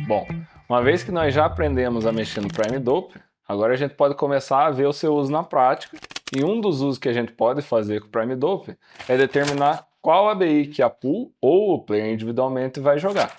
Bom, uma vez que nós já aprendemos a mexer no Prime Dope, agora a gente pode começar a ver o seu uso na prática. E um dos usos que a gente pode fazer com o Prime Dope é determinar qual ABI que a pool ou o player individualmente vai jogar.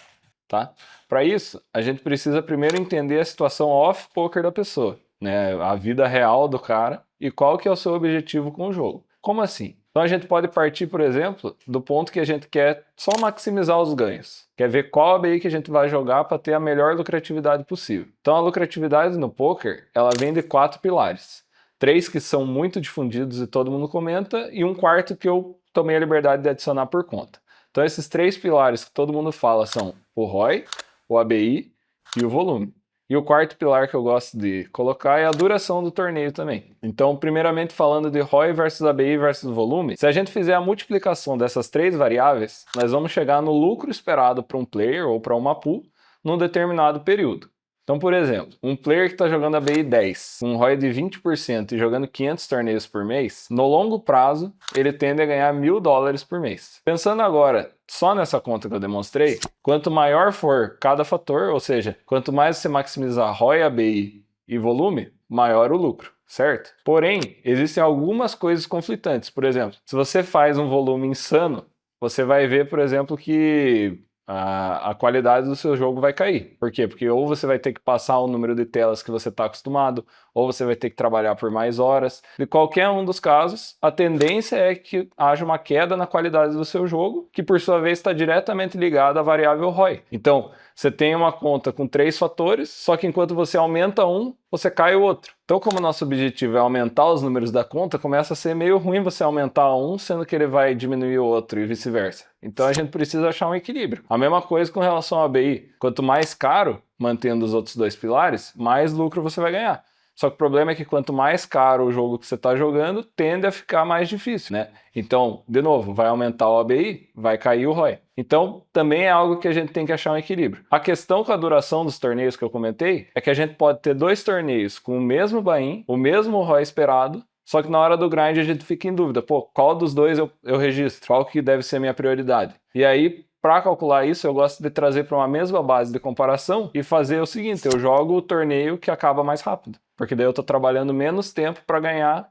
Tá? Para isso, a gente precisa primeiro entender a situação off-poker da pessoa, né? A vida real do cara e qual que é o seu objetivo com o jogo. Como assim? Então a gente pode partir, por exemplo, do ponto que a gente quer só maximizar os ganhos. Quer ver qual ABI que a gente vai jogar para ter a melhor lucratividade possível. Então a lucratividade no poker, ela vem de 4 pilares. 3 que são muito difundidos e todo mundo comenta, e um quarto que eu tomei a liberdade de adicionar por conta. Então esses 3 pilares que todo mundo fala são o ROI, o ABI e o volume. E o quarto pilar que eu gosto de colocar é a duração do torneio também. Então, primeiramente falando de ROI versus ABI versus volume, se a gente fizer a multiplicação dessas 3 variáveis, nós vamos chegar no lucro esperado para um player ou para uma pool num determinado período. Então, por exemplo, um player que está jogando ABI 10, com um ROI de 20% e jogando 500 torneios por mês, no longo prazo, ele tende a ganhar $1.000 por mês. Pensando agora só nessa conta que eu demonstrei, quanto maior for cada fator, ou seja, quanto mais você maximizar ROI, ABI e volume, maior o lucro, certo? Porém, existem algumas coisas conflitantes. Por exemplo, se você faz um volume insano, você vai ver, por exemplo, que a qualidade do seu jogo vai cair. Por quê? Porque ou você vai ter que passar o número de telas que você está acostumado, ou você vai ter que trabalhar por mais horas. De qualquer um dos casos, a tendência é que haja uma queda na qualidade do seu jogo, que por sua vez está diretamente ligada à variável ROI. Então, você tem uma conta com 3 fatores, só que enquanto você aumenta um, você cai o outro. Então, como nosso objetivo é aumentar os números da conta, começa a ser meio ruim você aumentar um, sendo que ele vai diminuir o outro e vice-versa. Então, a gente precisa achar um equilíbrio. A mesma coisa com relação ao ABI. Quanto mais caro, mantendo os outros 2 pilares, mais lucro você vai ganhar. Só que o problema é que quanto mais caro o jogo que você está jogando, tende a ficar mais difícil, né? Então, de novo, vai aumentar o ABI, vai cair o ROI. Então, também é algo que a gente tem que achar um equilíbrio. A questão com a duração dos torneios que eu comentei é que a gente pode ter 2 torneios com o mesmo buy-in, o mesmo ROI esperado, só que na hora do grind a gente fica em dúvida, pô, qual dos dois eu registro? Qual que deve ser a minha prioridade? E aí, para calcular isso, eu gosto de trazer para uma mesma base de comparação e fazer o seguinte, eu jogo o torneio que acaba mais rápido. Porque daí eu estou trabalhando menos tempo para ganhar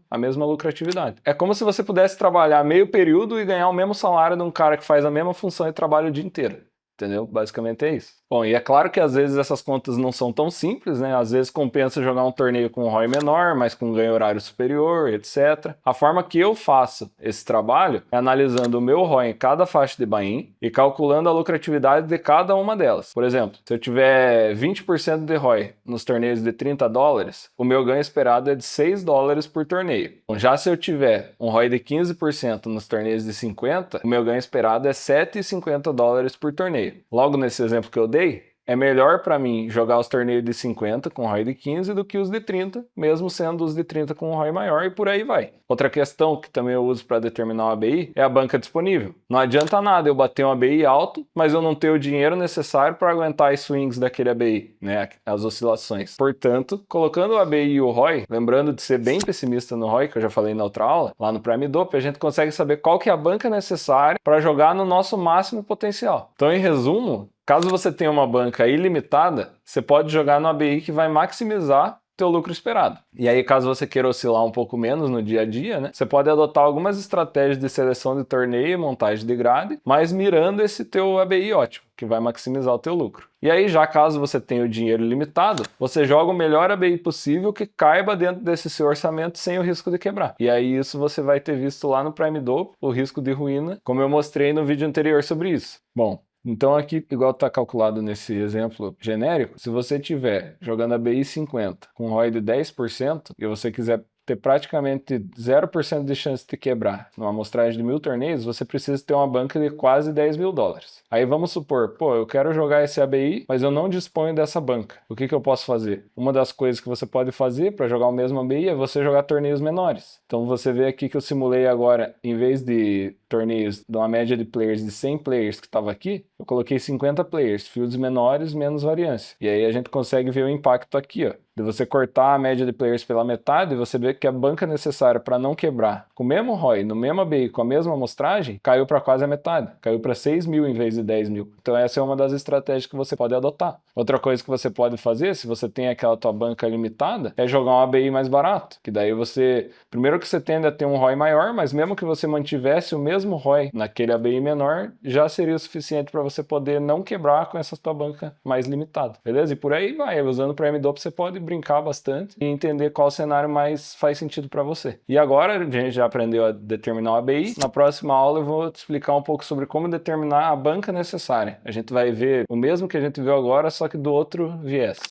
a mesma lucratividade. É como se você pudesse trabalhar meio período e ganhar o mesmo salário de um cara que faz a mesma função e trabalha o dia inteiro. Entendeu? Basicamente é isso. Bom, e é claro que às vezes essas contas não são tão simples, né? Às vezes compensa jogar um torneio com um ROI menor, mas com ganho horário superior, etc. A forma que eu faço esse trabalho é analisando o meu ROI em cada faixa de buy-in e calculando a lucratividade de cada uma delas. Por exemplo, se eu tiver 20% de ROI nos torneios de $30, o meu ganho esperado é de $6 por torneio. Bom, já se eu tiver um ROI de 15% nos torneios de 50, o meu ganho esperado é $7,50 por torneio. Logo nesse exemplo que eu dei, é melhor para mim jogar os torneios de 50 com ROI de 15 do que os de 30, mesmo sendo os de 30 com um ROI maior e por aí vai. Outra questão que também eu uso para determinar o ABI é a banca disponível. Não adianta nada eu bater um ABI alto, mas eu não ter o dinheiro necessário para aguentar as swings daquele ABI, né, as oscilações. Portanto, colocando o ABI e o ROI, lembrando de ser bem pessimista no ROI, que eu já falei na outra aula, lá no Prime Dope, a gente consegue saber qual que é a banca necessária para jogar no nosso máximo potencial. Então, em resumo, caso você tenha uma banca ilimitada, você pode jogar no ABI que vai maximizar teu lucro esperado. E aí, caso você queira oscilar um pouco menos no dia a dia, né, você pode adotar algumas estratégias de seleção de torneio e montagem de grade, mas mirando esse teu ABI ótimo, que vai maximizar o teu lucro. E aí, já caso você tenha o dinheiro limitado, você joga o melhor ABI possível que caiba dentro desse seu orçamento sem o risco de quebrar. E aí, isso você vai ter visto lá no Prime Dope, o risco de ruína, como eu mostrei no vídeo anterior sobre isso. Bom, então aqui, igual está calculado nesse exemplo genérico, se você tiver jogando ABI 50 com ROI de 10% e você quiser ter praticamente 0% de chance de quebrar numa amostragem de 1000 torneios, você precisa ter uma banca de quase $10.000. Aí vamos supor, pô, eu quero jogar esse ABI, mas eu não disponho dessa banca. O que eu posso fazer? Uma das coisas que você pode fazer para jogar o mesmo ABI é você jogar torneios menores. Então você vê aqui que eu simulei agora, em vez de torneios de uma média de players de 100 players que estava aqui, eu coloquei 50 players, fields menores, menos variância. E aí a gente consegue ver o impacto aqui, ó, de você cortar a média de players pela metade e você vê que a banca necessária para não quebrar, com o mesmo ROI, no mesmo ABI, com a mesma amostragem, caiu para quase a metade. Caiu para 6 mil em vez de 10 mil. Então essa é uma das estratégias que você pode adotar. Outra coisa que você pode fazer, se você tem aquela tua banca limitada, é jogar um ABI mais barato. Que daí você, primeiro que você tende a ter um ROI maior, mas mesmo que você mantivesse o mesmo ROI naquele ABI menor, já seria o suficiente para você poder não quebrar com essa tua banca mais limitada. Beleza? E por aí vai. Usando o Prime Dope você pode brincar bastante e entender qual cenário mais faz sentido para você. E agora a gente já aprendeu a determinar o ABI. Na próxima aula eu vou te explicar um pouco sobre como determinar a banca necessária. A gente vai ver o mesmo que a gente viu agora, só que do outro viés.